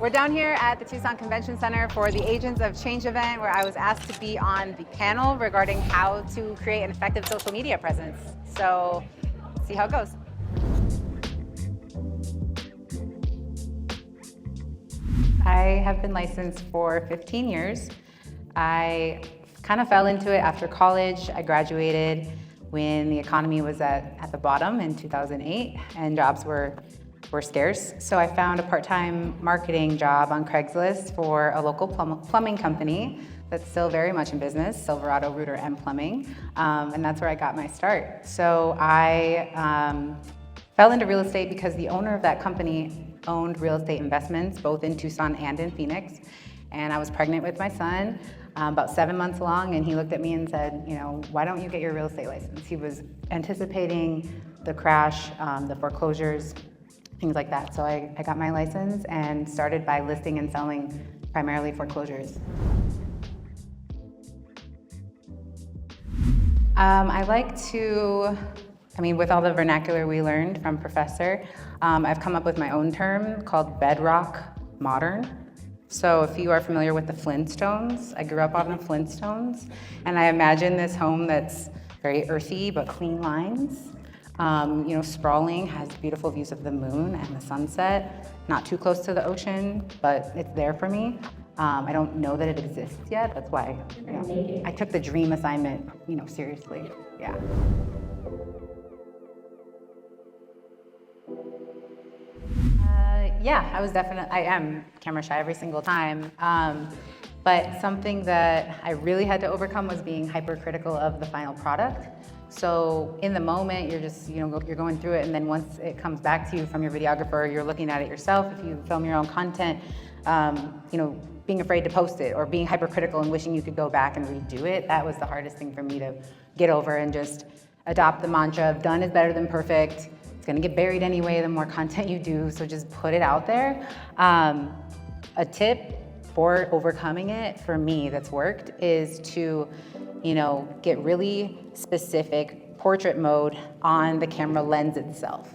We're down here at the Tucson Convention Center for the Agents of Change event, where I was asked to be on the panel regarding how to create an effective social media presence. So, see how it goes. I have been licensed for 15 years. I kind of fell into it after college. I graduated when the economy was at the bottom in 2008 and jobs were scarce. So I found a part-time marketing job on Craigslist for a local plumbing company that's still very much in business, Silverado Rooter and Plumbing, and that's where I got my start. So I fell into real estate because the owner of that company owned real estate investments, both in Tucson and in Phoenix, and I was pregnant with my son, about 7 months along, and he looked at me and said, you know, why don't you get your real estate license? He was anticipating the crash, the foreclosures, things like that. So I got my license and started by listing and selling primarily foreclosures. I like to, with all the vernacular we learned from Professor, I've come up with my own term called bedrock modern. So if you are familiar with the Flintstones, I grew up on the Flintstones, and I imagine this home that's very earthy but clean lines. Sprawling, has beautiful views of the moon and the sunset, not too close to the ocean, but it's there for me. I don't know that it exists yet. That's why I took the dream assignment, seriously. Yeah. I am camera shy every single time. But something that I really had to overcome was being hypercritical of the final product. So in the moment, you're just, you're going through it, and then once it comes back to you from your videographer, you're looking at it yourself. If you film your own content, being afraid to post it or being hypercritical and wishing you could go back and redo it, that was the hardest thing for me to get over, and just adopt the mantra of done is better than perfect. It's gonna get buried anyway the more content you do, so just put it out there. A tip for overcoming it, for me, that's worked, is to get really specific portrait mode on the camera lens itself.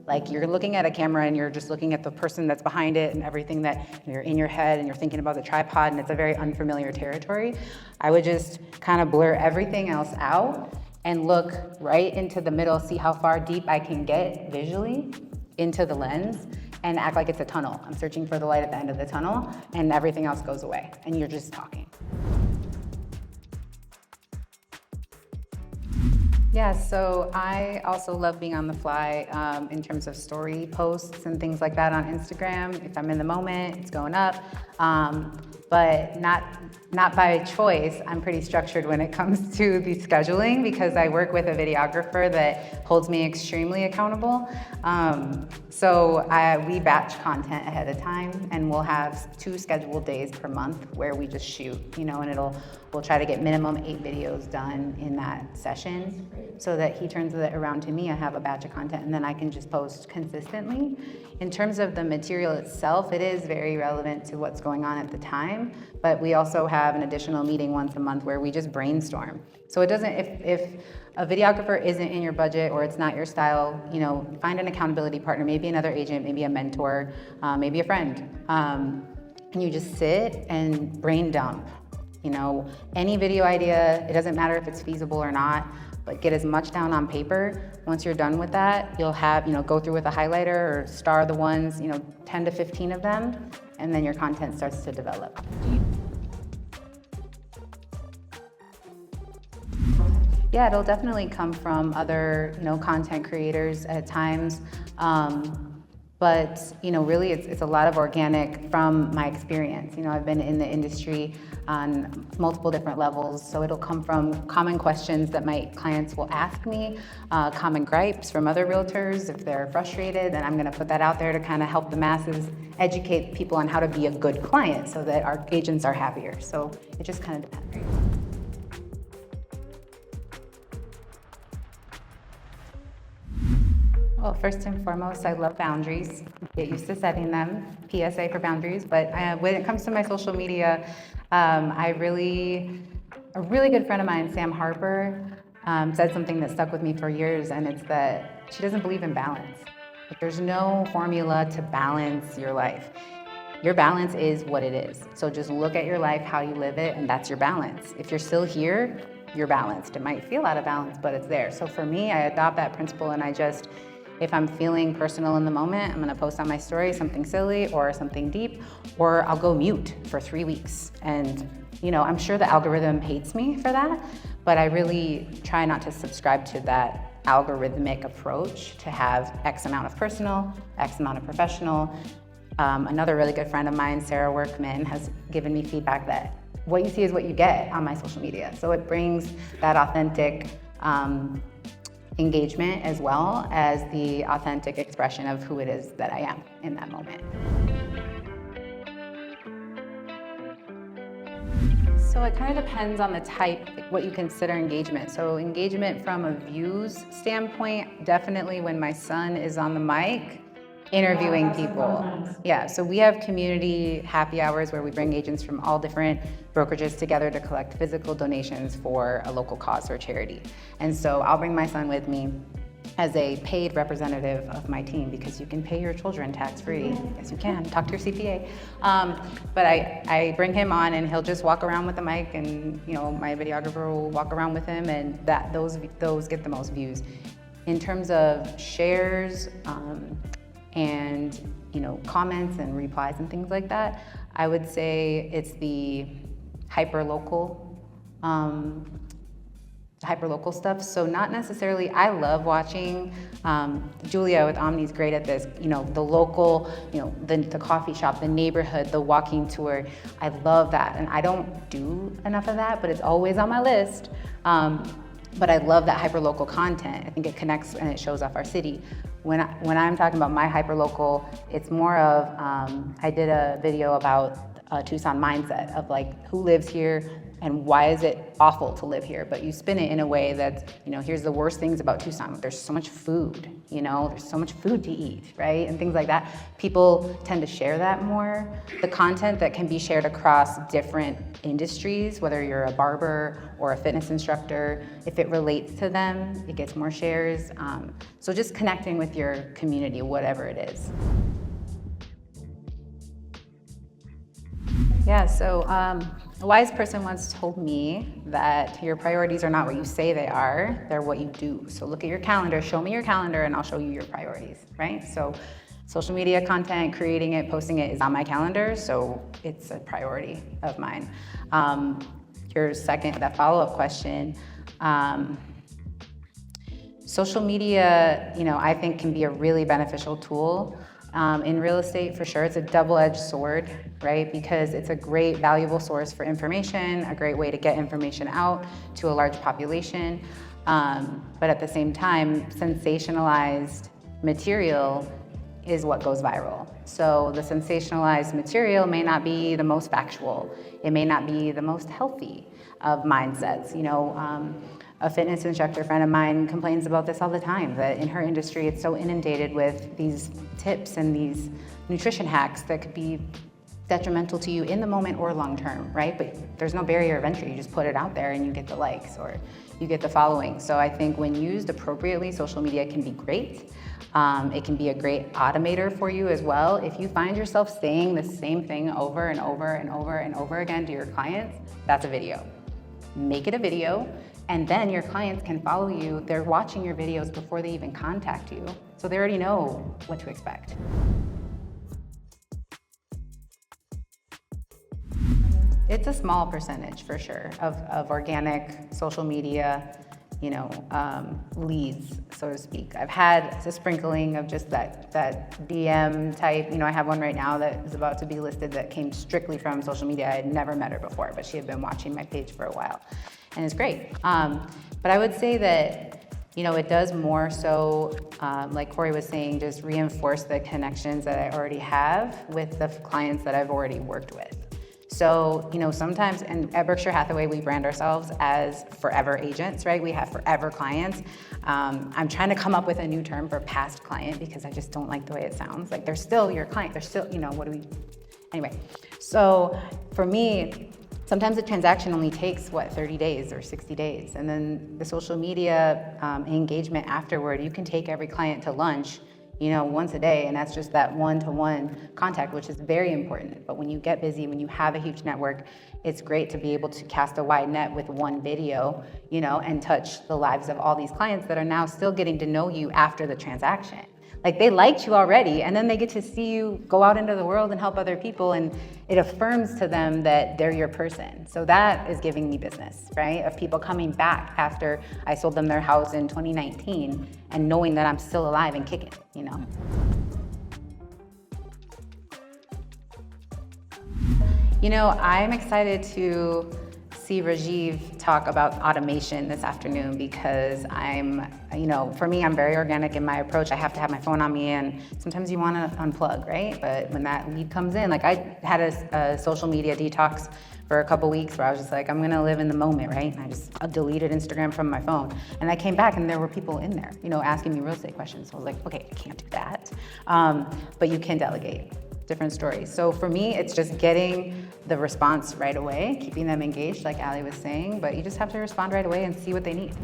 Like, you're looking at a camera and you're just looking at the person that's behind it and everything that you're in your head, and you're thinking about the tripod, and it's a very unfamiliar territory. I would just kind of blur everything else out and look right into the middle, see how far deep I can get visually into the lens, and act like it's a tunnel. I'm searching for the light at the end of the tunnel, and everything else goes away, and you're just talking. Yeah, so I also love being on the fly in terms of story posts and things like that on Instagram. If I'm in the moment, it's going up, but not by choice. I'm pretty structured when it comes to the scheduling, because I work with a videographer that holds me extremely accountable. So we batch content ahead of time, and we'll have 2 scheduled days per month where we just shoot, and we'll try to get minimum 8 videos done in that session, so that he turns it around to me. I have a batch of content, and then I can just post consistently. In terms of the material itself, it is very relevant to what's going on at the time, but we also have an additional meeting once a month where we just brainstorm. So it doesn't, if a videographer isn't in your budget or it's not your style, find an accountability partner, maybe another agent, maybe a mentor, maybe a friend. And you just sit and brain dump. Any video idea, it doesn't matter if it's feasible or not, but get as much down on paper. Once you're done with that, you'll have, go through with a highlighter or star the ones, 10 to 15 of them, and then your content starts to develop. Yeah, it'll definitely come from other, content creators at times. But really it's a lot of organic from my experience. I've been in the industry on multiple different levels, so it'll come from common questions that my clients will ask me, common gripes from other realtors. If they're frustrated, then I'm gonna put that out there to kind of help the masses, educate people on how to be a good client so that our agents are happier. So it just kind of depends. Well, first and foremost, I love boundaries. Get used to setting them. PSA for boundaries. But when it comes to my social media, a really good friend of mine, Sam Harper, said something that stuck with me for years, and it's that she doesn't believe in balance. Like, there's no formula to balance your life. Your balance is what it is. So just look at your life, how you live it, and that's your balance. If you're still here, you're balanced. It might feel out of balance, but it's there. So for me, I adopt that principle, and if I'm feeling personal in the moment, I'm gonna post on my story something silly or something deep, or I'll go mute for 3 weeks. And I'm sure the algorithm hates me for that, but I really try not to subscribe to that algorithmic approach to have X amount of personal, X amount of professional. Another really good friend of mine, Sarah Workman, has given me feedback that what you see is what you get on my social media. So it brings that authentic engagement as well as the authentic expression of who it is that I am in that moment. So it kind of depends on the type, what you consider engagement. So engagement from a views standpoint, definitely when my son is on the mic, interviewing people. Yeah, so we have community happy hours where we bring agents from all different brokerages together to collect physical donations for a local cause or charity. And so I'll bring my son with me as a paid representative of my team, because you can pay your children tax-free. Yes, you can. Talk to your CPA. But I bring him on, and he'll just walk around with the mic, and my videographer will walk around with him, and those get the most views. In terms of shares, and comments and replies and things like that, I would say it's the hyperlocal stuff. So not necessarily, I love watching, Julia with Omni's great at this, the local, the coffee shop, the neighborhood, the walking tour. I love that, and I don't do enough of that, but it's always on my list. But I love that hyperlocal content. I think it connects and it shows off our city. When I'm talking about my hyperlocal, it's more of, I did a video about Tucson mindset of like who lives here and why is it awful to live here, but you spin it in a way that, here's the worst things about Tucson. There's so much food, there's so much food to eat, right? And things like that. People tend to share that more. The content that can be shared across different industries, whether you're a barber or a fitness instructor, if it relates to them, it gets more shares. So just connecting with your community, whatever it is. Yeah, so a wise person once told me that your priorities are not what you say they are, they're what you do. So look at your calendar, show me your calendar, and I'll show you your priorities, right? So social media content, creating it, posting it is on my calendar, so it's a priority of mine. That follow-up question, social media, I think can be a really beneficial tool. In real estate, for sure, it's a double-edged sword, right? Because it's a great, valuable source for information, a great way to get information out to a large population. But at the same time, sensationalized material is what goes viral. So the sensationalized material may not be the most factual. It may not be the most healthy of mindsets. A fitness instructor friend of mine complains about this all the time, that in her industry it's so inundated with these tips and these nutrition hacks that could be detrimental to you in the moment or long term, right? But there's no barrier of entry. You just put it out there and you get the likes or you get the following. So I think when used appropriately, social media can be great. It can be a great automator for you as well. If you find yourself saying the same thing over and over and over and over again to your clients, that's a video. Make it a video. And then your clients can follow you. They're watching your videos before they even contact you. So they already know what to expect. It's a small percentage for sure of organic social media, leads, so to speak. I've had a sprinkling of just that DM type. I have one right now that is about to be listed that came strictly from social media. I had never met her before, but she had been watching my page for a while. And it's great. But I would say that, it does more so, like Corey was saying, just reinforce the connections that I already have with the clients that I've already worked with. So, sometimes, and at Berkshire Hathaway, we brand ourselves as forever agents, right? We have forever clients. I'm trying to come up with a new term for past client because I just don't like the way it sounds. Like, they're still your client. They're still, anyway. So for me, sometimes a transaction only takes, 30 days or 60 days. And then the social media engagement afterward, you can take every client to lunch. once a day, and that's just that one-to-one contact, which is very important. But when you get busy, when you have a huge network, it's great to be able to cast a wide net with one video, and touch the lives of all these clients that are now still getting to know you after the transaction. Like, they liked you already, and then they get to see you go out into the world and help other people, and it affirms to them that they're your person. So that is giving me business, right? Of people coming back after I sold them their house in 2019 and knowing that I'm still alive and kicking, I'm excited to see Rajiv talk about automation this afternoon, because for me, I'm very organic in my approach. I have to have my phone on me, and sometimes you want to unplug, right? But when that lead comes in, like, I had a social media detox for a couple weeks where I was just like, I'm gonna live in the moment, right? And I just deleted Instagram from my phone. And I came back and there were people in there, asking me real estate questions. So I was like, okay, I can't do that. But you can delegate. Different stories. So for me, it's just getting the response right away, keeping them engaged, like Ali was saying, but you just have to respond right away and see what they need.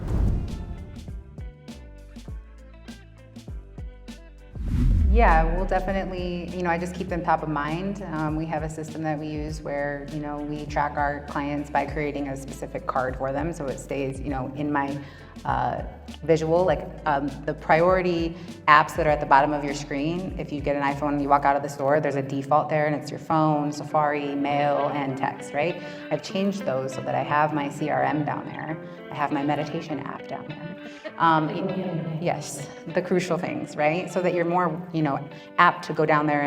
Yeah, we'll definitely, I just keep them top of mind. We have a system that we use where, we track our clients by creating a specific card for them, so it stays, in my visual, like the priority apps that are at the bottom of your screen. If you get an iPhone and you walk out of the store, there's a default there, and it's your phone, Safari, mail, and text, right? I've changed those so that I have my CRM down there. I have my meditation app down there. Yes, the crucial things, right? So that you're more, apt to go down there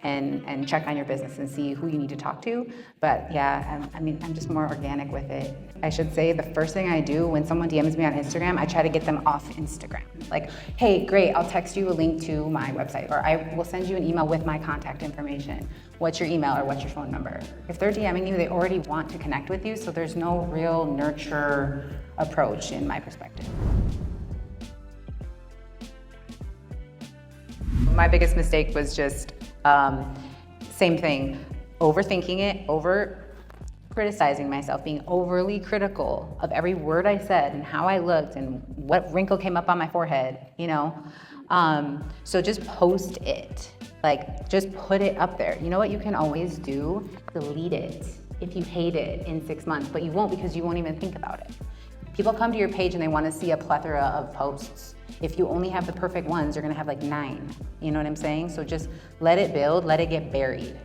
and check on your business and see who you need to talk to. But yeah, I'm just more organic with it. I should say the first thing I do when someone DMs me on Instagram, I try to get them off Instagram. Like, hey, great, I'll text you a link to my website, or I will send you an email with my contact information. What's your email or what's your phone number? If they're DMing you, they already want to connect with you, so there's no real nurture approach in my perspective. My biggest mistake was just same thing, overthinking it, over criticizing myself, being overly critical of every word I said and how I looked and what wrinkle came up on my forehead, So just post it, like, just put it up there. You know what you can always do? Delete it if you hate it in 6 months, but you won't, because you won't even think about it. People come to your page and they want to see a plethora of posts. If you only have the perfect ones, you're gonna have like 9. You know what I'm saying? So just let it build, let it get buried.